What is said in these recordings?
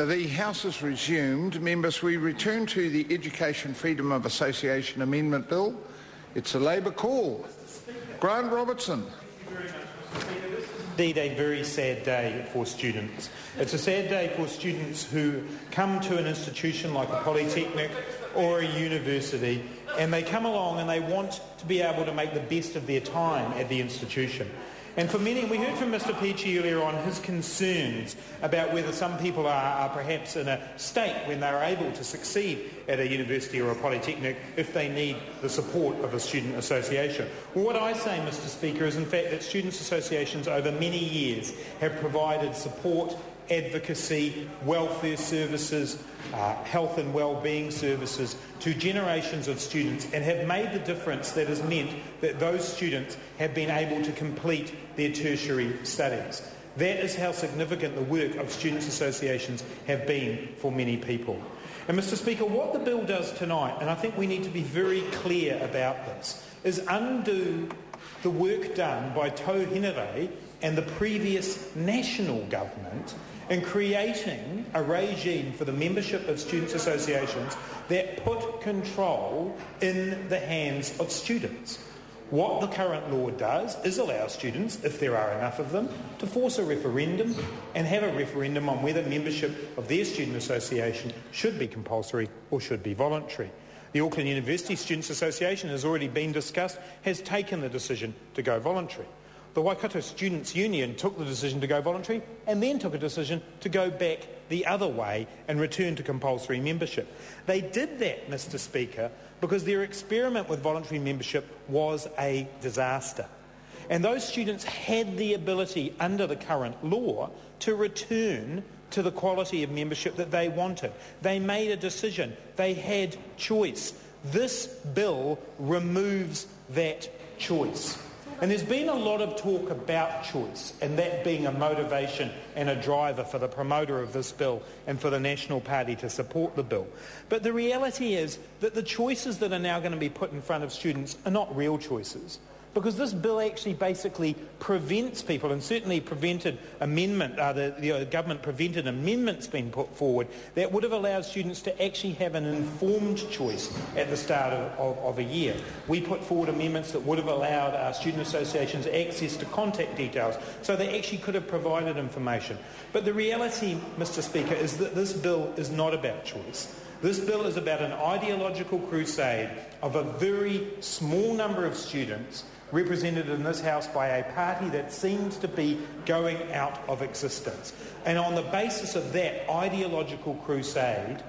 The House is resumed. Members, we return to the Education Freedom of Association Amendment Bill. It's a Labour call. Grant Robertson. Indeed a very sad day for students. It's a sad day for students who come to an institution like a polytechnic or a university, and they come along and they want to be able to make the best of their time at the institution. And for many, we heard from Mr Peachy earlier on his concerns about whether some people are perhaps in a state when they're able to succeed at a university or a polytechnic if they need the support of a student association. Well, what I say, Mr Speaker, is in fact that students' associations over many years have provided support, advocacy, welfare services, health and well-being services to generations of students, and have made the difference that has meant that those students have been able to complete their tertiary studies. That is how significant the work of students' associations have been for many people. And Mr Speaker, what the bill does tonight, and I think we need to be very clear about this, is undo the work done by Tau Henare and the previous national government in creating a regime for the membership of students' associations that put control in the hands of students. What the current law does is allow students, if there are enough of them, to force a referendum and have a referendum on whether membership of their student association should be compulsory or should be voluntary. The Auckland University Students' Association, has already been discussed, has taken the decision to go voluntary. The Waikato Students' Union took the decision to go voluntary and then took a decision to go back the other way and return to compulsory membership. They did that, Mr Speaker, because their experiment with voluntary membership was a disaster. And those students had the ability under the current law to return to the quality of membership that they wanted. They made a decision. They had choice. This bill removes that choice. And there's been a lot of talk about choice, and that being a motivation and a driver for the promoter of this bill and for the National Party to support the bill. But the reality is that the choices that are now going to be put in front of students are not real choices, because this bill actually basically prevents people, and certainly prevented the government prevented amendments being put forward that would have allowed students to actually have an informed choice at the start of a year. We put forward amendments that would have allowed student associations access to contact details, so they actually could have provided information. But the reality, Mr Speaker, is that this bill is not about choice. This bill is about an ideological crusade of a very small number of students represented in this House by a party that seems to be going out of existence. And on the basis of that ideological crusade,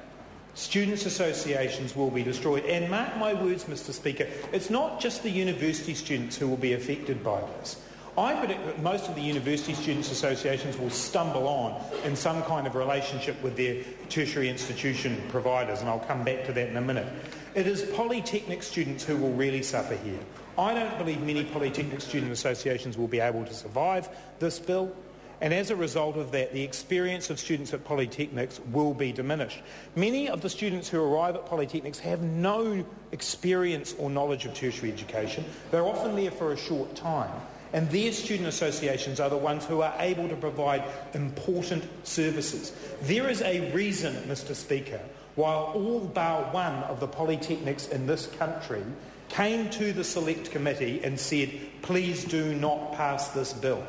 students' associations will be destroyed. And mark my words, Mr Speaker, it's not just the university students who will be affected by this. I predict that most of the university students' associations will stumble on in some kind of relationship with their tertiary institution providers, and I'll come back to that in a minute. It is polytechnic students who will really suffer here. I don't believe many polytechnic student associations will be able to survive this bill, and as a result of that, the experience of students at polytechnics will be diminished. Many of the students who arrive at polytechnics have no experience or knowledge of tertiary education. They're often there for a short time, and their student associations are the ones who are able to provide important services. There is a reason, Mr Speaker, why all bar one of the polytechnics in this country came to the Select Committee and said, please do not pass this bill,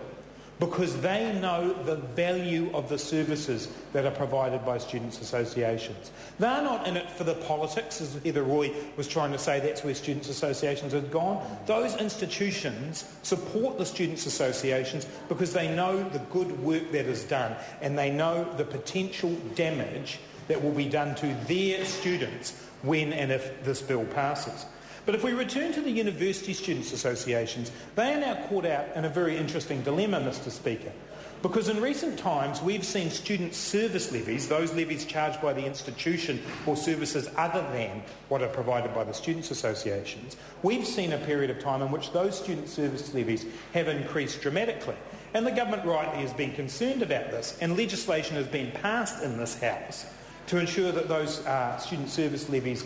because they know the value of the services that are provided by students' associations. They're not in it for the politics, as Heather Roy was trying to say that's where students' associations have gone. Those institutions support the students' associations because they know the good work that is done, and they know the potential damage that will be done to their students when and if this bill passes. But if we return to the university students' associations, they are now caught out in a very interesting dilemma, Mr Speaker, because in recent times we've seen student service levies, those levies charged by the institution for services other than what are provided by the students' associations. We've seen a period of time in which those student service levies have increased dramatically. And the government rightly has been concerned about this, and legislation has been passed in this House to ensure that those student service levies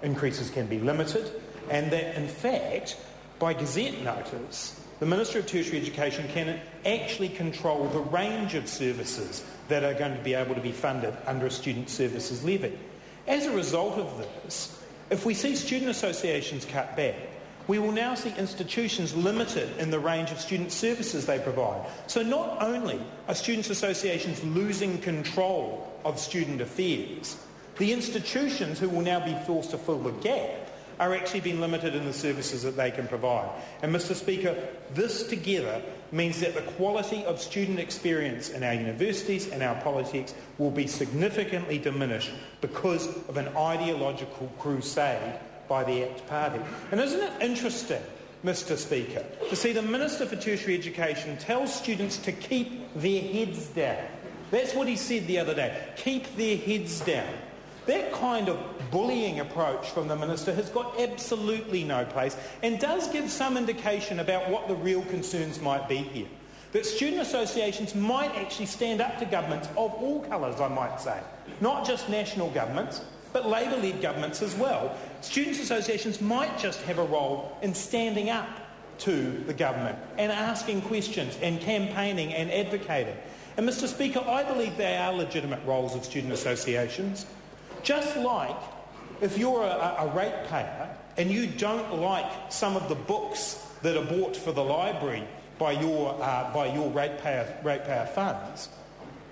increases can be limited, and that in fact, by Gazette notice, the Minister of Tertiary Education can actually control the range of services that are going to be able to be funded under a student services levy. As a result of this, if we see student associations cut back, we will now see institutions limited in the range of student services they provide. So not only are students' associations losing control of student affairs, the institutions who will now be forced to fill the gap are actually being limited in the services that they can provide. And Mr. Speaker, this together means that the quality of student experience in our universities and our politics will be significantly diminished because of an ideological crusade by the ACT Party. And isn't it interesting, Mr. Speaker, to see the Minister for Tertiary Education tell students to keep their heads down? That's what he said the other day, keep their heads down. That kind of bullying approach from the Minister has got absolutely no place and does give some indication about what the real concerns might be here. That student associations might actually stand up to governments of all colours, I might say. Not just national governments, but Labour-led governments as well. Students' associations might just have a role in standing up to the government and asking questions and campaigning and advocating. And Mr. Speaker, I believe they are legitimate roles of student associations. Just like if you're a ratepayer and you don't like some of the books that are bought for the library by your ratepayer funds,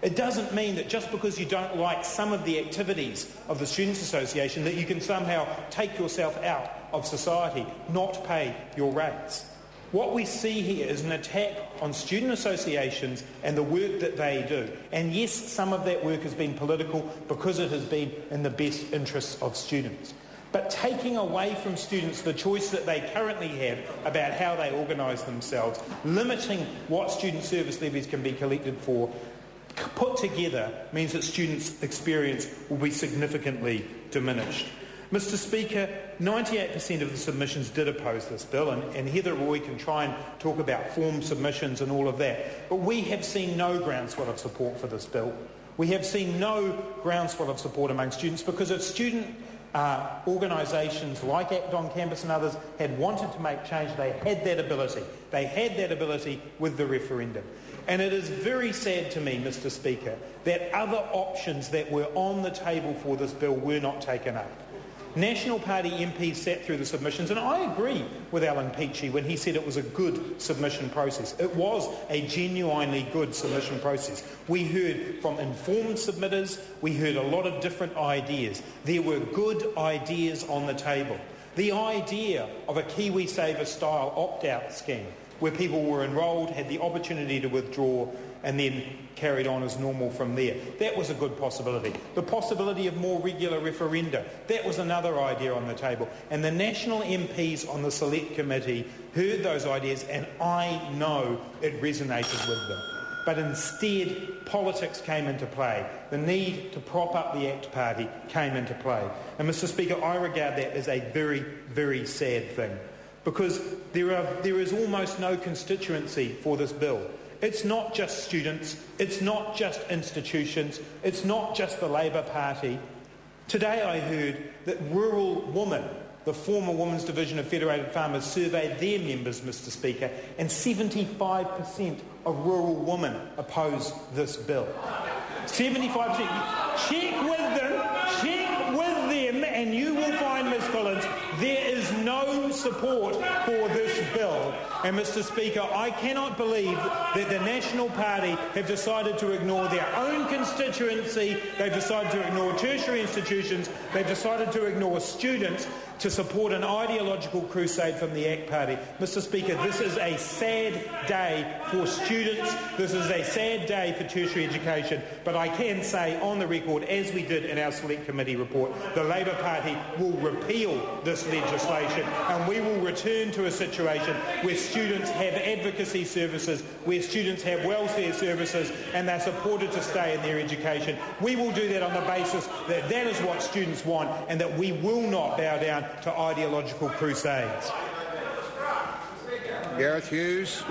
it doesn't mean that just because you don't like some of the activities of the Students' Association that you can somehow take yourself out of society, not pay your rates. What we see here is an attack on student associations and the work that they do. And yes, some of that work has been political because it has been in the best interests of students. But taking away from students the choice that they currently have about how they organise themselves, limiting what student service levies can be collected for, put together means that students' experience will be significantly diminished. Mr. Speaker, 98% of the submissions did oppose this bill, and Heather Roy can try and talk about form submissions and all of that, but we have seen no groundswell of support for this bill. We have seen no groundswell of support among students because if student organisations like ACT on Campus and others had wanted to make change, they had that ability. They had that ability with the referendum. And it is very sad to me, Mr. Speaker, that other options that were on the table for this bill were not taken up. National Party MPs sat through the submissions, and I agree with Alan Peachy when he said it was a good submission process. It was a genuinely good submission process. We heard from informed submitters, we heard a lot of different ideas. There were good ideas on the table. The idea of a KiwiSaver-style opt-out scheme, where people were enrolled, had the opportunity to withdraw, and then carried on as normal from there. That was a good possibility. The possibility of more regular referenda, that was another idea on the table. And the national MPs on the Select Committee heard those ideas, and I know it resonated with them. But instead, politics came into play. The need to prop up the ACT Party came into play. And Mr. Speaker, I regard that as a very, very sad thing, because there is almost no constituency for this bill. It's not just students, it's not just institutions, it's not just the Labour Party. Today I heard that Rural Women, the former Women's Division of Federated Farmers, surveyed their members, Mr. Speaker, and 75% of rural women oppose this bill. 75%. Check with them, and you will find, Ms. Collins, there is no support for this bill. And Mr. Speaker, I cannot believe that the National Party have decided to ignore their own constituency, they've decided to ignore tertiary institutions, they've decided to ignore students to support an ideological crusade from the ACT Party. Mr. Speaker, this is a sad day for students, this is a sad day for tertiary education, but I can say on the record, as we did in our Select Committee report, the Labour Party will repeal this legislation and we will return to a situation where students have advocacy services, where students have welfare services and they're supported to stay in their education. We will do that on the basis that that is what students want and that we will not bow down to ideological crusades. Gareth Hughes.